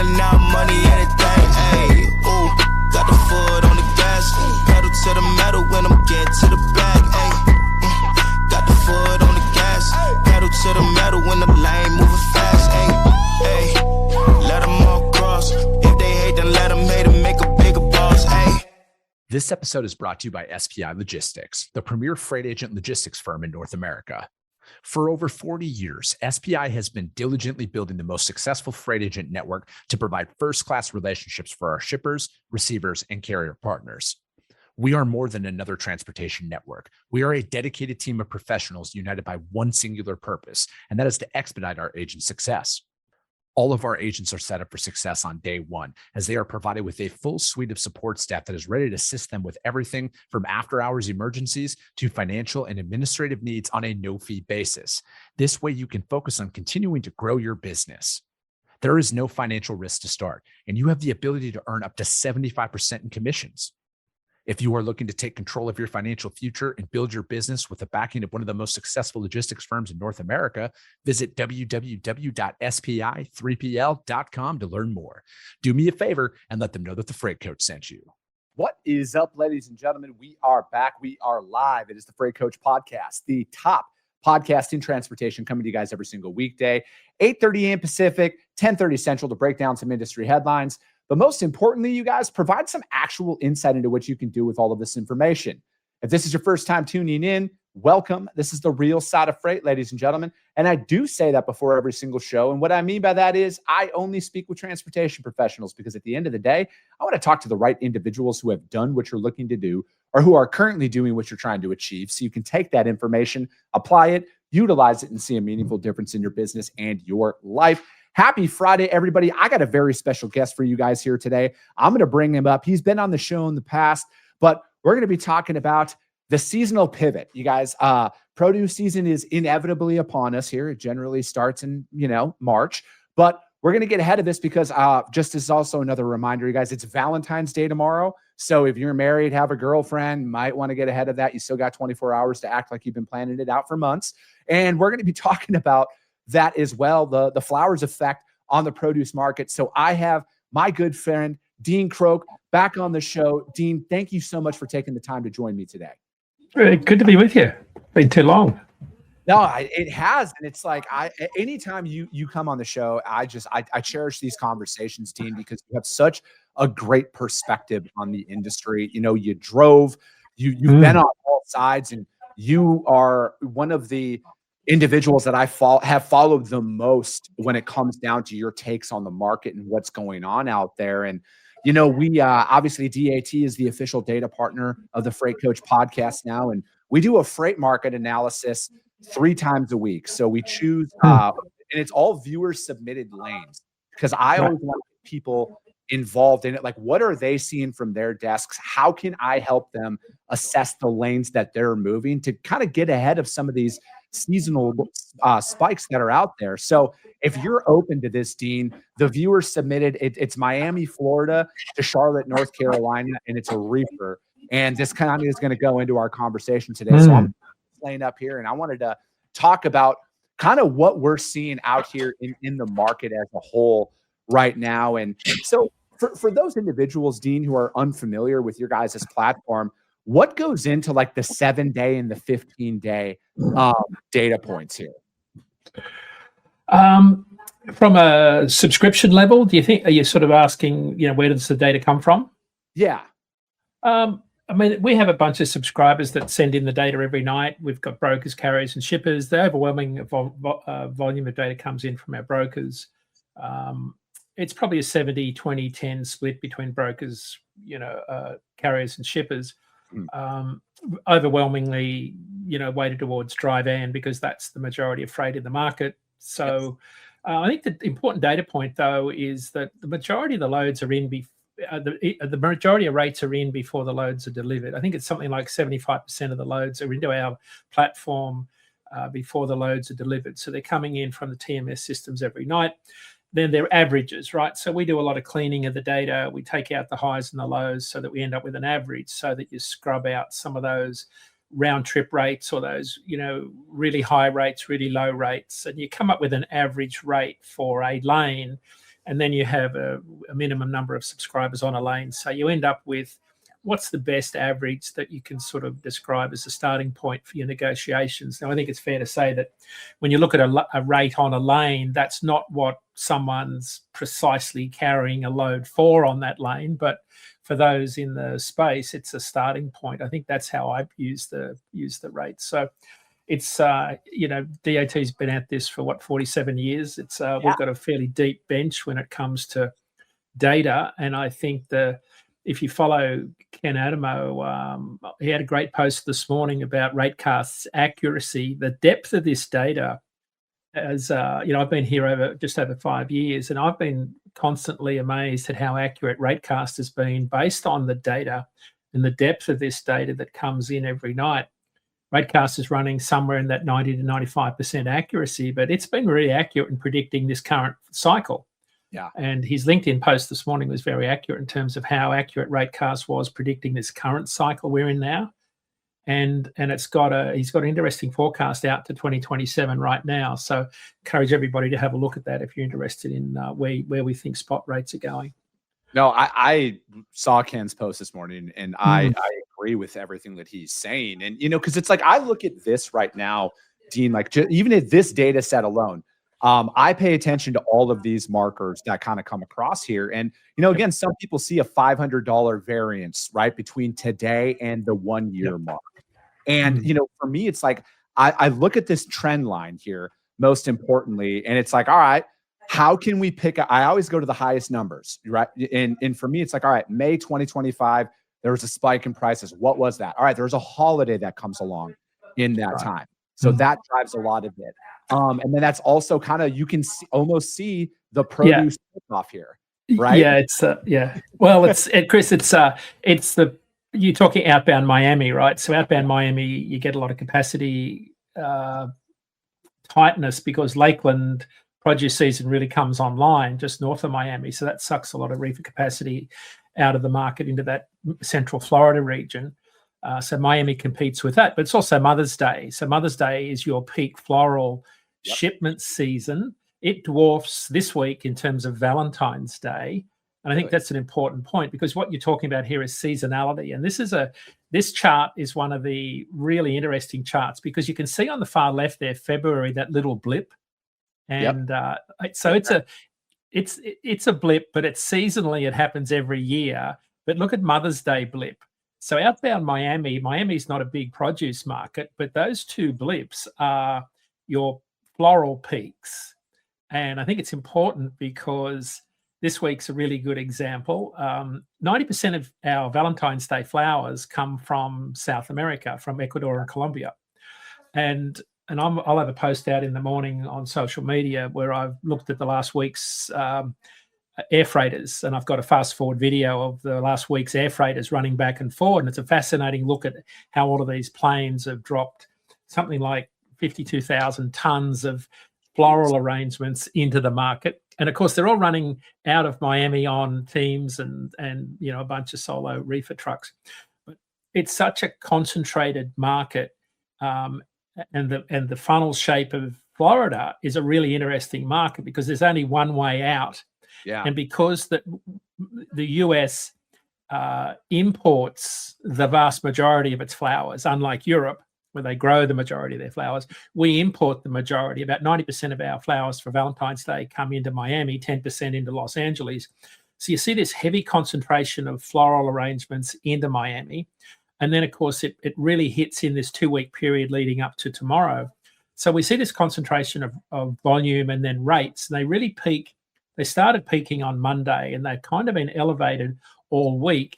Selling out money, anything, ayy. Ooh, got the foot on the gas. Pedal to the metal when I'm getting to the bag, ayy. Got the foot on the gas. Pedal to the metal when the lane moving fast, ayy. Let them all cross. If they hate, then let them hate and make a bigger boss, ayy. This episode is brought to you by SPI Logistics, the premier freight agent logistics firm in North America. For over 40 years, SPI has been diligently building the most successful freight agent network to provide first-class relationships for our shippers, receivers, and carrier partners. We are more than another transportation network. We are a dedicated team of professionals united by one singular purpose, and that is to expedite our agents' success. All of our agents are set up for success on day one, as they are provided with a full suite of support staff that is ready to assist them with everything from after-hours emergencies to financial and administrative needs on a no-fee basis. This way, you can focus on continuing to grow your business. There is no financial risk to start, and you have the ability to earn up to 75% in commissions. If you are looking to take control of your financial future and build your business with the backing of one of the most successful logistics firms in North America, visit www.spi3pl.com to learn more. Do me a favor and let them know that the Freight Coach sent you. What is up, ladies and gentlemen? We are back. We are live. It is the Freight Coach Podcast, the top podcast in transportation, coming to you guys every single weekday, 8:30 a.m. Pacific, 10:30 Central, to break down some industry headlines. But most importantly, you guys, provide some actual insight into what you can do with all of this information. If this is your first time tuning in, welcome. This is the real side of freight, ladies and gentlemen. And I do say that before every single show. And what I mean by that is I only speak with transportation professionals, because at the end of the day, I want to talk to the right individuals who have done what you're looking to do or who are currently doing what you're trying to achieve, so you can take that information, apply it, utilize it, and see a meaningful difference in your business and your life. Happy Friday, everybody. I got a very special guest for you guys here today. I'm going to bring him up. He's been on the show in the past, but we're going to be talking about the seasonal pivot. You guys, produce season is inevitably upon us here. It generally starts in, March, but we're going to get ahead of this because just as also another reminder, you guys, it's Valentine's Day tomorrow. So if you're married, have a girlfriend, might want to get ahead of that. You still got 24 hours to act like you've been planning it out for months. And we're going to be talking about that as well, the flowers effect on the produce market. So I have my good friend, Dean Croke, back on the show. Dean, thank you so much for taking the time to join me today. Good to be with you. Been too long. No, it has. And it's like, anytime you come on the show, I cherish these conversations, Dean, because you have such a great perspective on the industry. You drove, you've been on all sides, and you are one of the individuals that I have followed the most when it comes down to your takes on the market and what's going on out there. And, we obviously DAT is the official data partner of the Freight Coach Podcast now. And we do a freight market analysis 3 times a week. So we choose, and it's all viewer submitted lanes, because I always want people involved in it. Like, what are they seeing from their desks? How can I help them assess the lanes that they're moving to kind of get ahead of some of these seasonal spikes that are out there? So if you're open to this, Dean, the viewers submitted, it's Miami, Florida to Charlotte, North Carolina, and it's a reefer. And this kind of is going to go into our conversation today. So I'm laying up here, and I wanted to talk about kind of what we're seeing out here in the market as a whole right now. And so for those individuals, Dean, who are unfamiliar with your guys' platform, what goes into like the 7-day and the 15-day data points here? From a subscription level, are you sort of asking, where does the data come from? Yeah. We have a bunch of subscribers that send in the data every night. We've got brokers, carriers, and shippers. The overwhelming volume of data comes in from our brokers. It's probably a 70-20-10 split between brokers, carriers, and shippers. Overwhelmingly, weighted towards dry van, because that's the majority of freight in the market. So I think the important data point, though, is that the majority of the loads are in the majority of rates are in before the loads are delivered. I think it's something like 75% of the loads are into our platform before the loads are delivered. So they're coming in from the TMS systems every night. Then they're averages, right? So we do a lot of cleaning of the data. We take out the highs and the lows so that we end up with an average, so that you scrub out some of those round trip rates or those, really high rates, really low rates, and you come up with an average rate for a lane and then you have a minimum number of subscribers on a lane. So you end up with what's the best average that you can sort of describe as a starting point for your negotiations. Now, I think it's fair to say that when you look at a rate on a lane, that's not what someone's precisely carrying a load for on that lane, but for those in the space, it's a starting point. I think that's how I use the rate. So it's, DAT's been at this for 47 years. It's we've got a fairly deep bench when it comes to data. And I think if you follow Ken Adamo, he had a great post this morning about Ratecast's accuracy. The depth of this data, as I've been here just over 5 years, and I've been constantly amazed at how accurate Ratecast has been based on the data and the depth of this data that comes in every night. Ratecast is running somewhere in that 90 to 95% accuracy, but it's been really accurate in predicting this current cycle. Yeah. And his LinkedIn post this morning was very accurate in terms of how accurate Ratecast was predicting this current cycle we're in now. And he's got an interesting forecast out to 2027 right now. So encourage everybody to have a look at that if you're interested in where we think spot rates are going. No, I saw Ken's post this morning, and I agree with everything that he's saying. And, because it's like, I look at this right now, Dean, like even at this data set alone, I pay attention to all of these markers that kind of come across here. And, again, some people see a $500 variance, right, between today and the 1 year mark. And, for me, it's like, I look at this trend line here, most importantly, and it's like, all right, how can we I always go to the highest numbers, right? And for me, it's like, all right, May 2025, there was a spike in prices. What was that? All right, there's a holiday that comes along in that time. So that drives a lot of it. And then that's also kind of, you can almost see the produce off here, right? Yeah, Well, Chris, you're talking outbound Miami, right? So outbound Miami, you get a lot of capacity tightness because Lakeland produce season really comes online just north of Miami. So that sucks a lot of reefer capacity out of the market into that central Florida region. So Miami competes with that, but it's also Mother's Day. So Mother's Day is your peak floral shipment season. It dwarfs this week in terms of Valentine's Day. And I think that's an important point because what you're talking about here is seasonality. And this chart is one of the really interesting charts because you can see on the far left there, February, that little blip. And so it's a blip, but it's seasonally, it happens every year. But look at Mother's Day blip. So outbound Miami's not a big produce market, but those two blips are your floral peaks. And I think it's important because this week's a really good example. 90% of our Valentine's Day flowers come from South America, from Ecuador and Colombia. And I'll have a post out in the morning on social media where I've looked at the last week's air freighters, and I've got a fast forward video of the last week's air freighters running back and forward. And it's a fascinating look at how all of these planes have dropped something like 52,000 tons of floral arrangements into the market. And of course, they're all running out of Miami on teams and a bunch of solo reefer trucks. But it's such a concentrated market, and the funnel shape of Florida is a really interesting market because there's only one way out. Yeah. And because the US imports the vast majority of its flowers, unlike Europe, where they grow the majority of their flowers, we import the majority. About 90% of our flowers for Valentine's Day come into Miami, 10% into Los Angeles. So you see this heavy concentration of floral arrangements into Miami. And then, of course, it really hits in this 2-week period leading up to tomorrow. So we see this concentration of volume and then rates. And they really peak. They started peaking on Monday, and they've kind of been elevated all week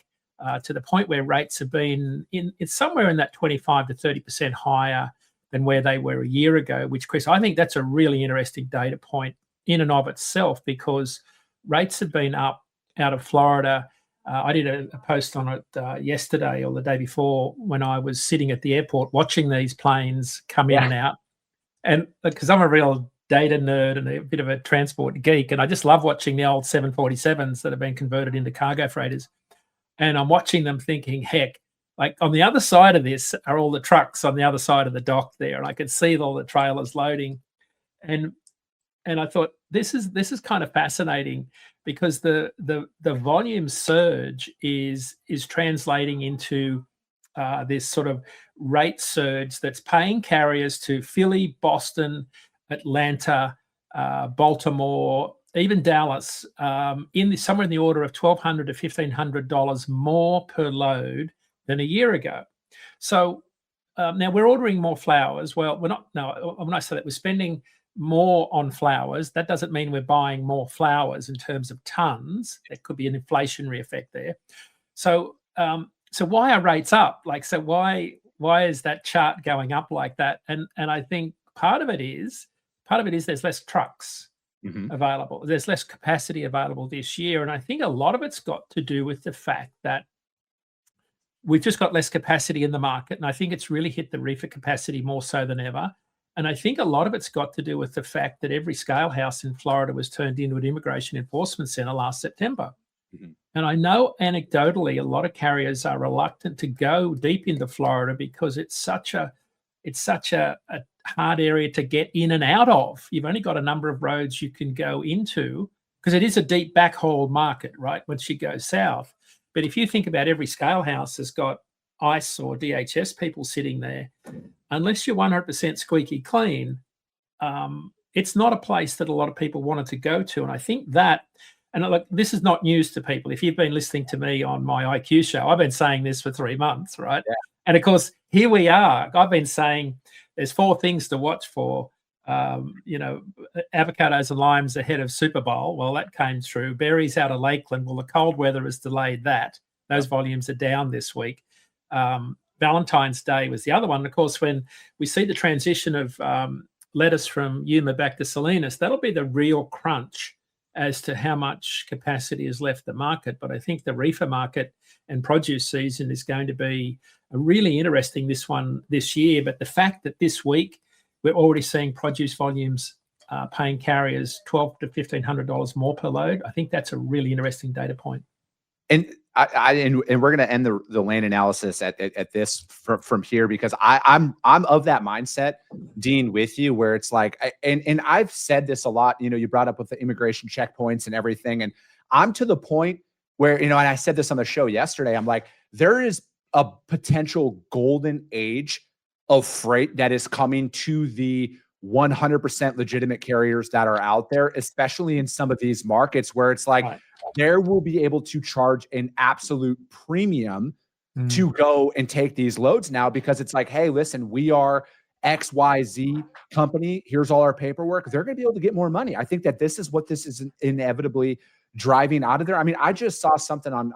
to the point where rates have been it's somewhere in that 25 to 30% higher than where they were a year ago, which, Chris, I think that's a really interesting data point in and of itself because rates have been up out of Florida. I did a post on it yesterday or the day before when I was sitting at the airport watching these planes come in and out. And because I'm a real data nerd and a bit of a transport geek, and I just love watching the old 747s that have been converted into cargo freighters. And I'm watching them thinking, heck, like on the other side of this are all the trucks on the other side of the dock there. And I could see all the trailers loading. And I thought this is kind of fascinating, because the volume surge is translating into this sort of rate surge that's paying carriers to Philly, Boston, Atlanta, Baltimore, even Dallas, somewhere in the order of $1,200 to $1,500 more per load than a year ago. So now we're ordering more flowers. Well, we're not. No, when I say that, we're spending more on flowers. That doesn't mean we're buying more flowers in terms of tons. There could be an inflationary effect there. So, so why are rates up? Like, so why is that chart going up like that? And I think part of it is there's less trucks available. There's less capacity available this year, and I think a lot of it's got to do with the fact that we've just got less capacity in the market, and I think it's really hit the reefer capacity more so than ever. And I think a lot of it's got to do with the fact that every scale house in Florida was turned into an immigration enforcement center last September. And I know anecdotally a lot of carriers are reluctant to go deep into Florida because it's such a hard area to get in and out of. You've only got a number of roads you can go into, because it is a deep backhaul market, right, once you go south. But if you think about every scale house has got ICE or DHS people sitting there, unless you're 100% squeaky clean, it's not a place that a lot of people wanted to go to. And I think that, and look, this is not news to people. If you've been listening to me on my IQ show, I've been saying this for 3 months, right? Yeah. And of course, here we are. I've been saying there's 4 things to watch for. Avocados and limes ahead of Super Bowl. Well, that came through. Berries out of Lakeland. Well, the cold weather has delayed that. Those volumes are down this week. Valentine's Day was the other one. And of course, when we see the transition of lettuce from Yuma back to Salinas, that'll be the real crunch as to how much capacity has left the market. But I think the reefer market and produce season is going to be really interesting this year. But the fact that this week we're already seeing produce volumes paying carriers $1,200 to $1,500 more per load, I think that's a really interesting data point. And and we're going to end the land analysis at this from here, because I'm of that mindset, Dean, with you, where it's like, and I've said this a lot. You brought up with the immigration checkpoints and everything, and I'm to the point where, and I said this on the show yesterday, I'm like, there is a potential golden age of freight that is coming to the 100% legitimate carriers that are out there, especially in some of these markets where it's like, there will be able to charge an absolute premium to go and take these loads now, because it's like, hey, listen, we are XYZ company. Here's all our paperwork. They're going to be able to get more money. I think that this is what this is inevitably driving out of there. I mean, I just saw something on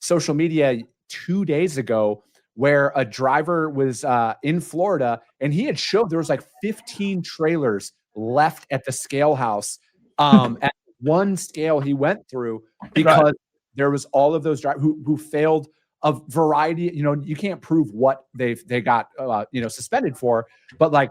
social media 2 days ago where a driver was in Florida, and he had showed there was like 15 trailers left at the scale house at one scale he went through, because there was all of those drivers who failed a variety. You can't prove what they got suspended for, but like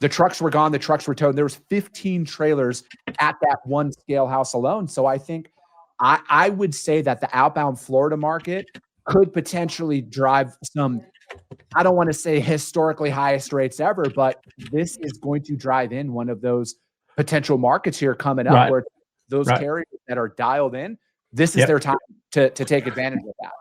the trucks were gone, the trucks were towed. There was 15 trailers at that one scale house alone. So I think I would say that the outbound Florida market could potentially drive some, I don't want to say historically highest rates ever, but this is going to drive in one of those potential markets here coming up, where those carriers that are dialed in, this is their time to take advantage of that.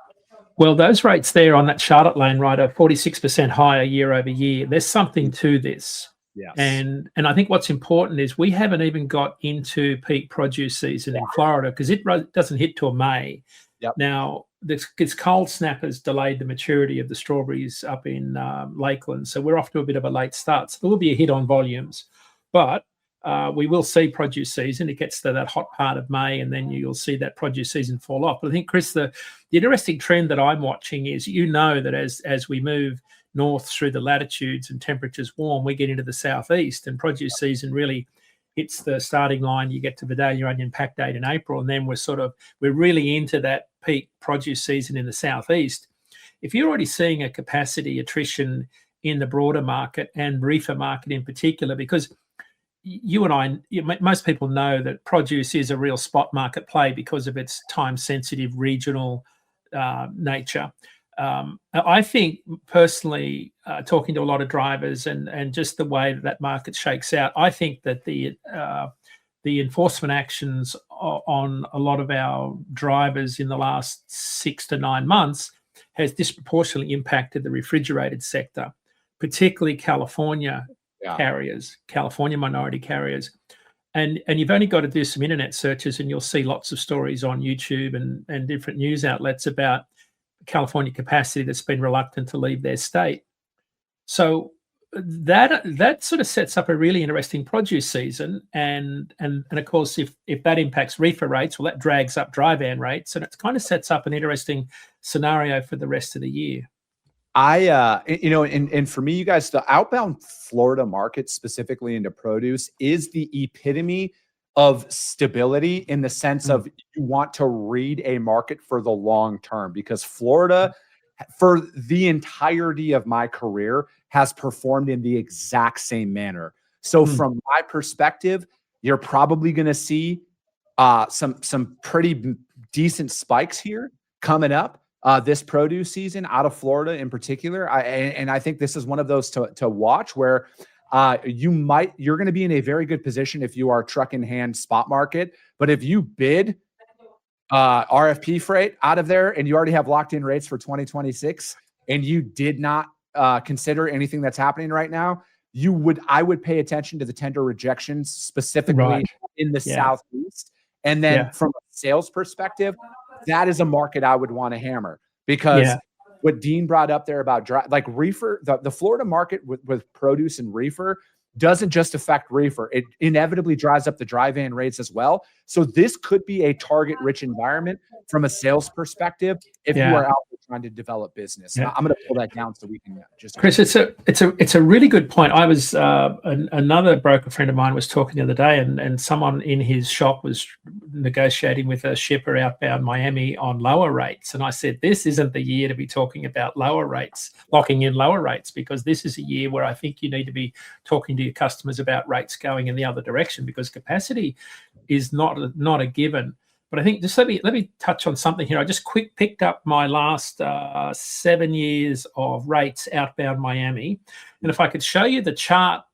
Well, those rates there on that Charlotte lane, right, are 46% higher year over year. There's something to this. Yes. And I think what's important is we haven't even got into peak produce season in Florida, because it doesn't hit till May. Yep. Now, this cold snap has delayed the maturity of the strawberries up in Lakeland. So we're off to a bit of a late start. So there will be a hit on volumes. But we will see produce season. It gets to that hot part of May, and then you'll see that produce season fall off. But I think, Chris, the interesting trend that I'm watching is, that as we move north through the latitudes and temperatures warm, we get into the southeast, and produce season really hits the starting line. You get to Vidalia Onion pack date in April, and then we're really into that peak produce season in the southeast. If you're already seeing a capacity attrition in the broader market and reefer market in particular, because you and I, most people know that produce is a real spot market play because of its time-sensitive regional nature. I think personally, talking to a lot of drivers and just the way that market shakes out, I think that the enforcement actions on a lot of our drivers in the last 6 to 9 months has disproportionately impacted the refrigerated sector, particularly California carriers, California minority carriers. And you've only got to do some internet searches and you'll see lots of stories on YouTube and different news outlets about California capacity that's been reluctant to leave their state. So that sort of sets up a really interesting produce season. And of course, if that impacts reefer rates, well, that drags up dry van rates, and it kind of sets up an interesting scenario for the rest of the year. And for me, you guys, the outbound Florida market, specifically into produce, is the epitome of stability in the sense of you want to read a market for the long term, because Florida, for the entirety of my career, has performed in the exact same manner. So from my perspective, you're probably going to see some pretty decent spikes here coming up this produce season out of Florida in particular. I think this is one of those to watch where you're going to be in a very good position if you are truck in hand spot market. But if you bid RFP freight out of there and you already have locked in rates for 2026 and you did not consider anything that's happening right now, I would pay attention to the tender rejections specifically in the Southeast. And then from a sales perspective, that is a market I would want to hammer, because what Dean brought up there about like reefer, the Florida market with produce and reefer doesn't just affect reefer. It inevitably drives up the dry van rates as well. So this could be a target rich environment from a sales perspective if you are out there trying to develop business. I'm going to pull that down so we can just. Chris, it's a really good point. I was another broker friend of mine was talking the other day, and someone in his shop was negotiating with a shipper outbound Miami on lower rates, and I said, this isn't the year to be talking about lower rates, locking in lower rates, because this is a year where I think you need to be talking to your customers about rates going in the other direction, because capacity is not a given. But I think just let me touch on something here. I just picked up my last 7 years of rates outbound Miami, and if I could show you the chart,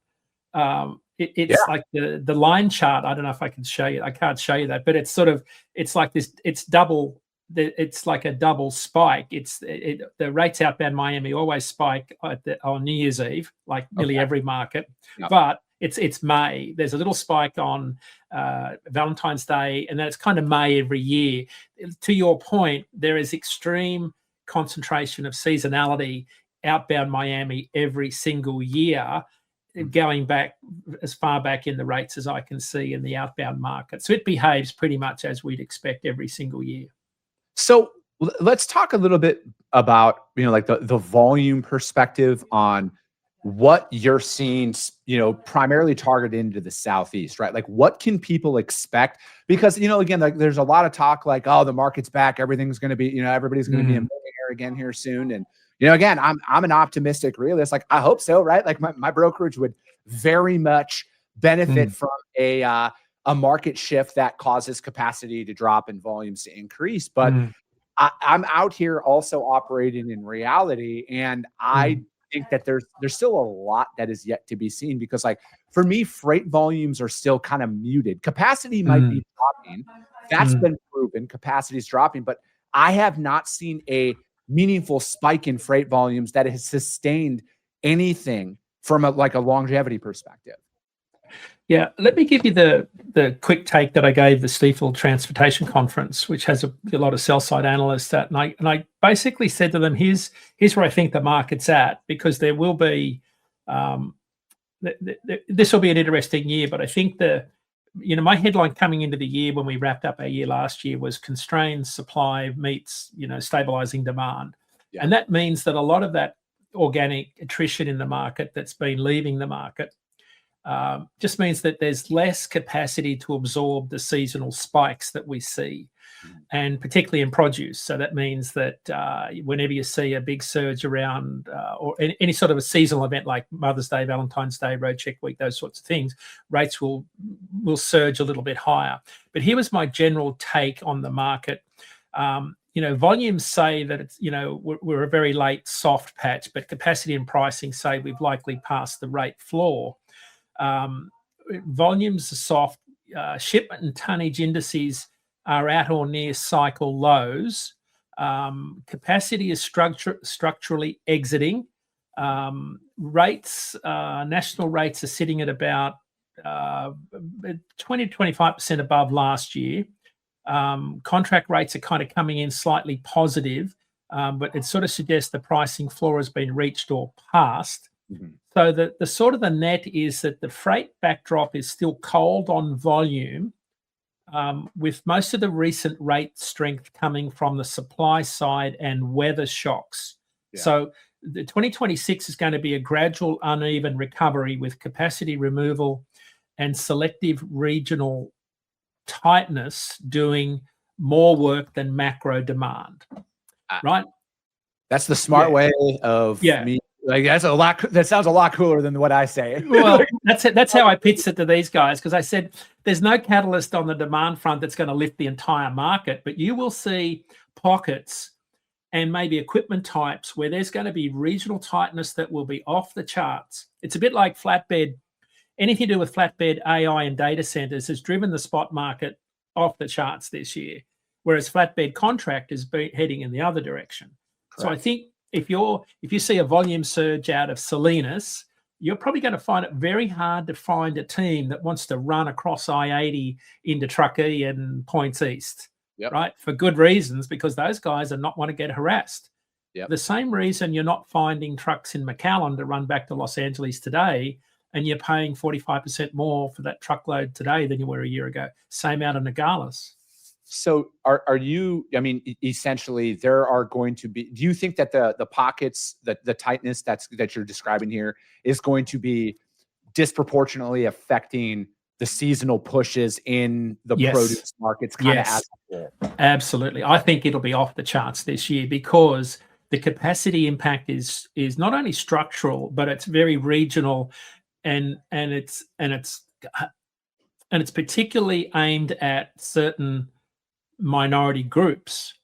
it's like the line chart. I don't know if I can show you. I can't show you that, but it's like this. It's like a double spike. The rates outbound Miami always spike on New Year's Eve, like nearly every market, but it's May. There's a little spike on Valentine's Day, and then it's kind of May every year. To your point, there is extreme concentration of seasonality outbound Miami every single year, going back as far back in the rates as I can see in the outbound market. So it behaves pretty much as we'd expect every single year. So let's talk a little bit about, like the volume perspective on what you're seeing, primarily targeted into the Southeast, right? Like, what can people expect? Because, again, like there's a lot of talk like, oh, the market's back, everything's going to be, everybody's going to be a millionaire again here soon. And, again, I'm an optimistic realist. Like, I hope so, right? Like my brokerage would very much benefit from a market shift that causes capacity to drop and volumes to increase. But I'm out here also operating in reality, and I think that there's still a lot that is yet to be seen, because, like, for me, freight volumes are still kind of muted. Capacity might be dropping. That's been proven. Capacity is dropping, but I have not seen a meaningful spike in freight volumes that has sustained anything from a longevity perspective. Yeah, let me give you the quick take that I gave the Stifel Transportation Conference, which has a lot of sell-side analysts at, and I basically said to them, here's where I think the market's at, because there will be this will be an interesting year. But I think my headline coming into the year when we wrapped up our year last year was constrained supply meets stabilizing demand, and that means that a lot of that organic attrition in the market that's been leaving the market just means that there's less capacity to absorb the seasonal spikes that we see, and particularly in produce. So that means that whenever you see a big surge around or any sort of a seasonal event like Mother's Day, Valentine's Day, Road Check Week, those sorts of things, rates will surge a little bit higher. But here was my general take on the market. volumes say that it's, we're a very late soft patch, but capacity and pricing say we've likely passed the rate floor. Volumes are soft. Shipment and tonnage indices are at or near cycle lows. Capacity is structurally exiting. National rates are sitting at about 20 to 25% above last year. Contract rates are kind of coming in slightly positive, but it sort of suggests the pricing floor has been reached or passed. Mm-hmm. So the sort of the net is that the freight backdrop is still cold on volume, with most of the recent rate strength coming from the supply side and weather shocks. Yeah. So the 2026 is going to be a gradual, uneven recovery with capacity removal and selective regional tightness doing more work than macro demand. Right? That's the smart way of me. Like that sounds a lot cooler than what I say. Well, that's how I pitched it to these guys, because I said there's no catalyst on the demand front that's going to lift the entire market, but you will see pockets and maybe equipment types where there's going to be regional tightness that will be off the charts. It's a bit like flatbed. Anything to do with flatbed, AI, and data centers has driven the spot market off the charts this year, whereas flatbed contract is heading in the other direction. Correct. So I think if you see a volume surge out of Salinas, you're probably going to find it very hard to find a team that wants to run across I-80 into Truckee and Points East, right? For good reasons, because those guys are not want to get harassed. The same reason you're not finding trucks in McAllen to run back to Los Angeles today, and you're paying 45% more for that truckload today than you were a year ago. Same out of Nogales. So are you, I mean, essentially there are going to be, do you think that the pockets, the tightness that you're describing here is going to be disproportionately affecting the seasonal pushes in the produce markets kind of as a whole? Absolutely. I think it'll be off the charts this year because the capacity impact is not only structural, but it's very regional and it's particularly aimed at certain minority groups.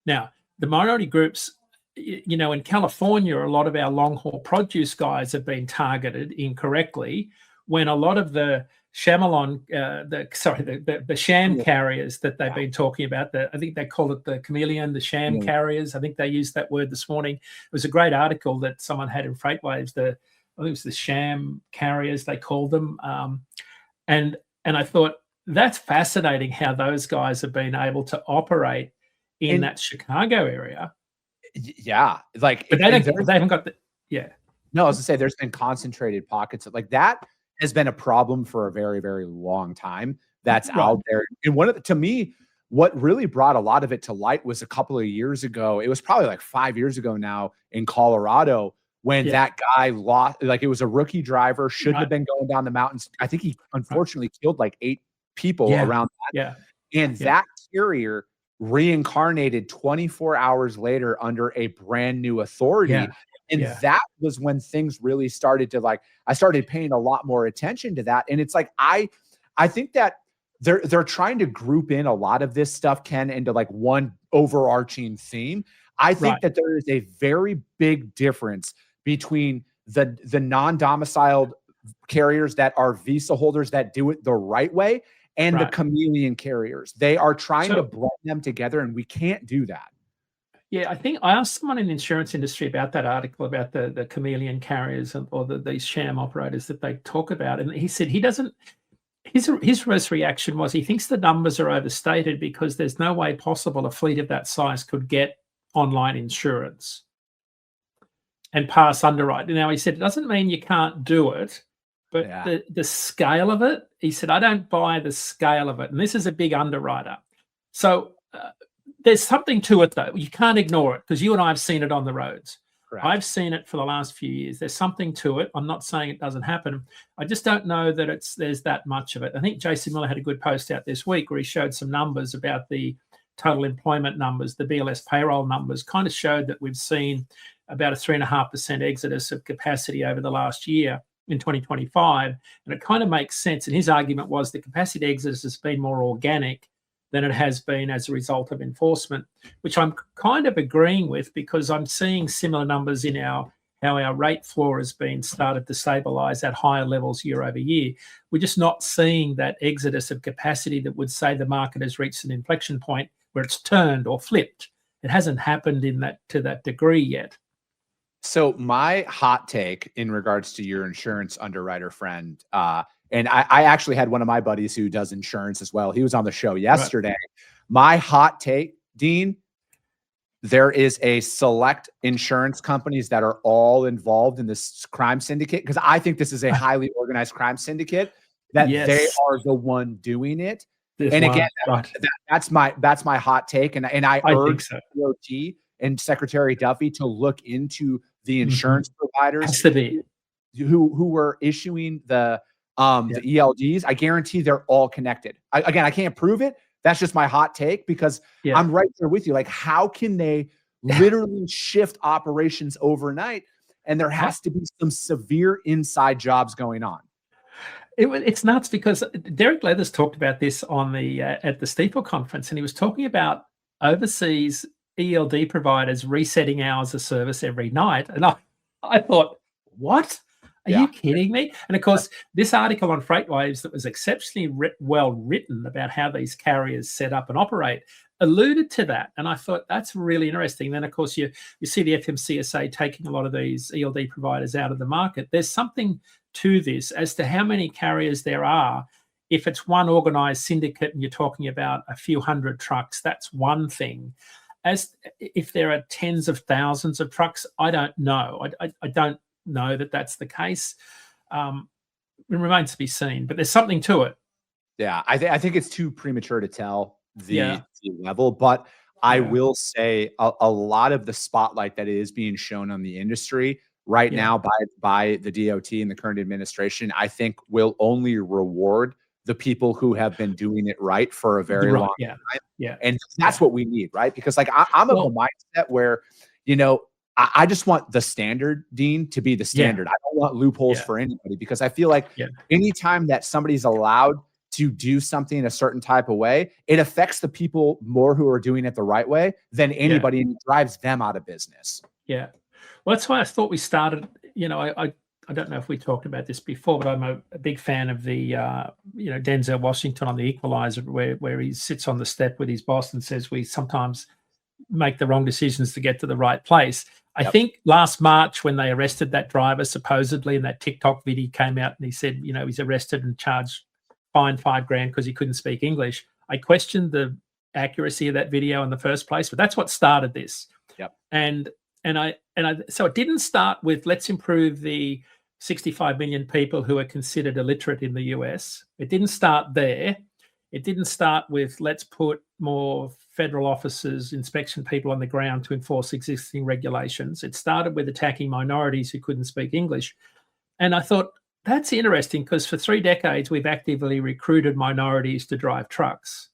Now, the minority groups, in California, a lot of our long haul produce guys have been targeted incorrectly when a lot of the Chamalon, the sham carriers that they've been talking about, I think they call it the chameleon, the sham carriers. I think they used that word this morning. It was a great article that someone had in FreightWaves. I think it was the sham carriers, they called them. And I thought, that's fascinating how those guys have been able to operate in that Chicago area. Yeah. Like, but they haven't got the, No, I was gonna say there's been concentrated pockets of, like, that has been a problem for a very, very long time. That's out there. And to me, what really brought a lot of it to light was a couple of years ago. It was probably like 5 years ago now in Colorado when that guy lost, like, it was a rookie driver, shouldn't have been going down the mountains. I think he unfortunately killed like 8 people around that. And that carrier reincarnated 24 hours later under a brand new authority. And that was when things really started to, like, I started paying a lot more attention to that. And it's like, I think that they're trying to group in a lot of this stuff, Ken, into like one overarching theme. I think that there is a very big difference between the non-domiciled carriers that are visa holders that do it the right way and the chameleon carriers. They are trying to blend them together, and we can't do that. Yeah, I think I asked someone in the insurance industry about that article about the chameleon carriers or these sham operators that they talk about, and he said he doesn't. His first reaction was he thinks the numbers are overstated because there's no way possible a fleet of that size could get online insurance and pass underwrite. Now, he said it doesn't mean you can't do it, but the scale of it, he said, I don't buy the scale of it. And this is a big underwriter. So there's something to it, though. You can't ignore it because you and I have seen it on the roads. Correct. I've seen it for the last few years. There's something to it. I'm not saying it doesn't happen. I just don't know that there's that much of it. I think Jason Miller had a good post out this week where he showed some numbers about the total employment numbers, the BLS payroll numbers, kind of showed that we've seen about a 3.5% exodus of capacity over the last year in 2025. And it kind of makes sense. And his argument was the capacity exodus has been more organic than it has been as a result of enforcement, which I'm kind of agreeing with, because I'm seeing similar numbers in how our rate floor has been started to stabilize at higher levels year over year. We're just not seeing that exodus of capacity that would say the market has reached an inflection point where it's turned or flipped. It hasn't happened to that degree yet. So my hot take in regards to your insurance underwriter friend, and I actually had one of my buddies who does insurance as well. He was on the show yesterday. Right. My hot take, Dean, there is a select insurance companies that are all involved in this crime syndicate, because I think this is a highly organized crime syndicate, that they are the one doing it. And again, that's my hot take. And I urge DOT and Secretary Duffy to look into the insurance providers who were issuing the ELDs. I guarantee they're all connected. Again, I can't prove it. That's just my hot take, because I'm right there with you. Like, how can they literally shift operations overnight? And there has to be some severe inside jobs going on. It's nuts, because Derek Leathers talked about this on the at the Steeple conference, and he was talking about overseas ELD providers resetting hours of service every night. And I thought, what? Are you kidding me? And of course, this article on FreightWaves that was exceptionally well written about how these carriers set up and operate alluded to that. And I thought, that's really interesting. Then, of course, you see the FMCSA taking a lot of these ELD providers out of the market. There's something to this as to how many carriers there are. If it's one organized syndicate and you're talking about a few hundred trucks, that's one thing. As if there are tens of thousands of trucks, I don't know. I don't know that that's the case. It remains to be seen, but there's something to it. Yeah, I think it's too premature to tell the level, but I will say a lot of the spotlight that is being shown on the industry right now by the DOT and the current administration, I think will only reward the people who have been doing it right for a very long time. Yeah. And that's what we need, right? Because like I'm of the mindset where, I just want the standard, Dean, to be the standard. I don't want loopholes for anybody, because I feel like anytime that somebody's allowed to do something a certain type of way, it affects the people more who are doing it the right way than anybody, and drives them out of business. Yeah. Well, that's why I thought we started, I don't know if we talked about this before, but I'm a big fan of the, Denzel Washington on The Equalizer, where he sits on the step with his boss and says, we sometimes make the wrong decisions to get to the right place. I think last March, when they arrested that driver, supposedly, and that TikTok video came out and he said, he's arrested and fined $5,000 because he couldn't speak English. I questioned the accuracy of that video in the first place, but that's what started this. So it didn't start with, let's improve the 65 million people who are considered illiterate in the US. It didn't start there. It didn't start with, let's put more federal officers, inspection people on the ground to enforce existing regulations. It started with attacking minorities who couldn't speak English. And I thought, that's interesting, because for 3 decades, we've actively recruited minorities to drive trucks.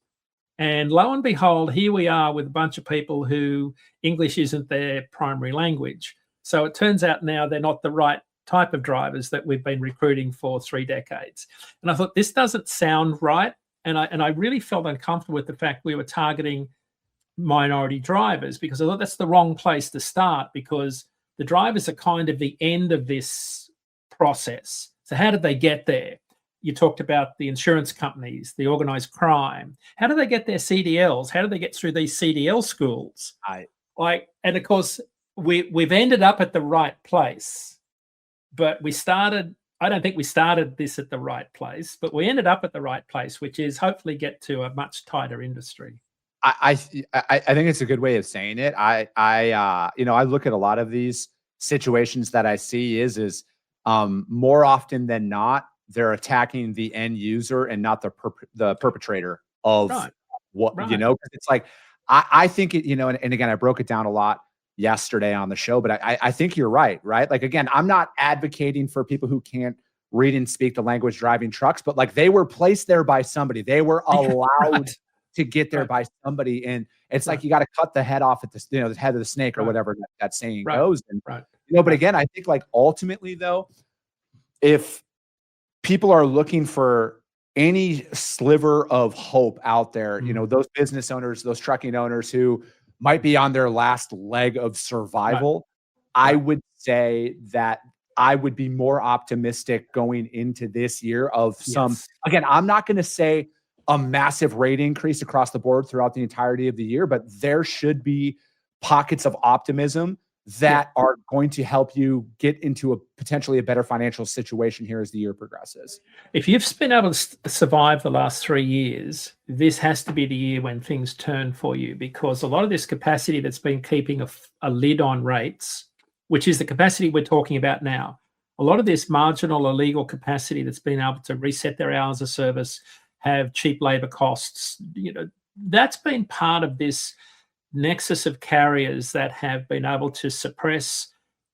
And lo and behold, here we are with a bunch of people who English isn't their primary language. So it turns out now they're not the right type of drivers that we've been recruiting for 3 decades. And I thought, this doesn't sound right. And I really felt uncomfortable with the fact we were targeting minority drivers, because I thought that's the wrong place to start, because the drivers are kind of the end of this process. So how did they get there? You talked about the insurance companies, the organized crime. How do they get their CDLs? How do they get through these CDL schools? And of course, we've ended up at the right place, but I don't think we started this at the right place, but we ended up at the right place, which is hopefully get to a much tighter industry. I think it's a good way of saying it. I look at a lot of these situations that I see is more often than not, they're attacking the end user and not the perpetrator of because it's like, I think it, and again, I broke it down a lot yesterday on the show, but I think you're right? Like, again, I'm not advocating for people who can't read and speak the language driving trucks, but like, they were placed there by somebody. They were allowed to get there by somebody. And it's like, you got to cut the head off at the, the head of the snake or whatever that saying goes. And, but again, I think like ultimately though, if people are looking for any sliver of hope out there, you know, those business owners, those trucking owners who might be on their last leg of survival, I would say that I would be more optimistic going into this year of some, again, I'm not going to say a massive rate increase across the board throughout the entirety of the year, but there should be pockets of optimism that are going to help you get into a potentially a better financial situation here as the year progresses. If you've been able to survive the last 3 years, this has to be the year when things turn for you, because a lot of this capacity that's been keeping a lid on rates, which is the capacity we're talking about now, a lot of this marginal illegal capacity that's been able to reset their hours of service, have cheap labor costs, you know, that's been part of this nexus of carriers that have been able to suppress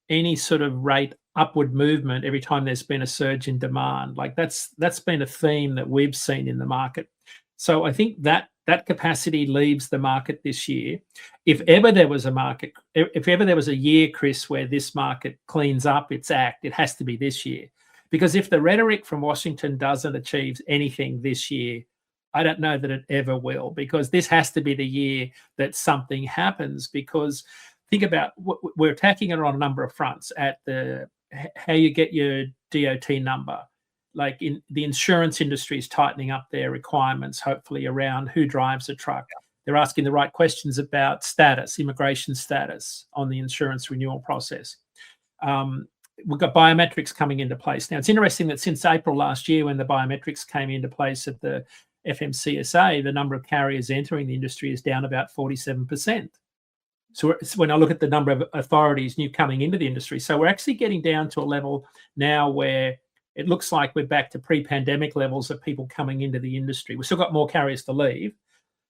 any sort of rate upward movement every time there's been a surge in demand. Like that's been a theme that we've seen in the market. So I think that capacity leaves the market this year. If ever there was a market, if ever there was a year, Chris, where this market cleans up its act, it has to be this year. Because if the rhetoric from Washington doesn't achieve anything this year, I don't know that it ever will, because this has to be the year that something happens. Because think about, we're attacking it on a number of fronts, at the how you get your DOT number. Like in the insurance industry is tightening up their requirements, hopefully around who drives a truck. They're asking the right questions about status, immigration status on the insurance renewal process. We've got biometrics coming into place. Now, it's interesting that since April last year, when the biometrics came into place at the FMCSA, the number of carriers entering the industry is down about 47%. So when I look at the number of authorities new coming into the industry, so we're actually getting down to a level now where it looks like we're back to pre-pandemic levels of people coming into the industry. We've still got more carriers to leave.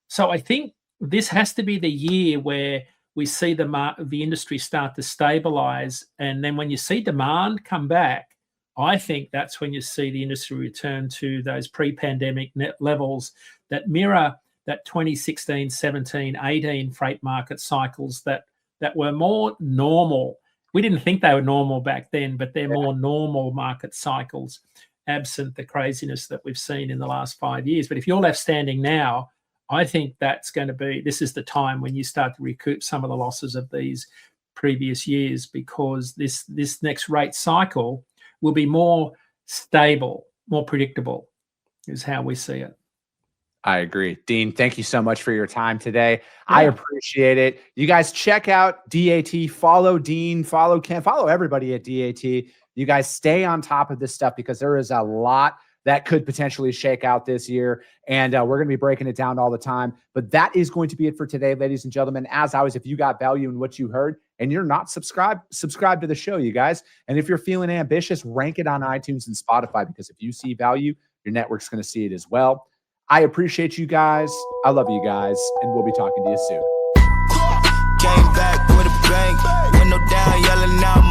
So I think this has to be the year where we see the industry start to stabilize. And then when you see demand come back, I think that's when you see the industry return to those pre-pandemic net levels that mirror that 2016, 17, 18 freight market cycles that were more normal. We didn't think they were normal back then, but they're more normal market cycles, absent the craziness that we've seen in the last 5 years. But if you're left standing now, I think that's going to be, this is the time when you start to recoup some of the losses of these previous years, because this next rate cycle will be more stable, more predictable, is how we see it. I agree. Dean, thank you so much for your time today. Yeah. I appreciate it. You guys check out DAT, follow Dean, follow Ken, follow everybody at DAT. You guys stay on top of this stuff, because there is a lot that could potentially shake out this year. And we're going to be breaking it down all the time. But that is going to be it for today, ladies and gentlemen. As always, if you got value in what you heard and you're not subscribed to the show, you guys. And if you're feeling ambitious, rank it on iTunes and Spotify, because if you see value, your network's going to see it as well. I appreciate you guys. I love you guys. And we'll be talking to you soon. Came back with a bang, window down, yelling out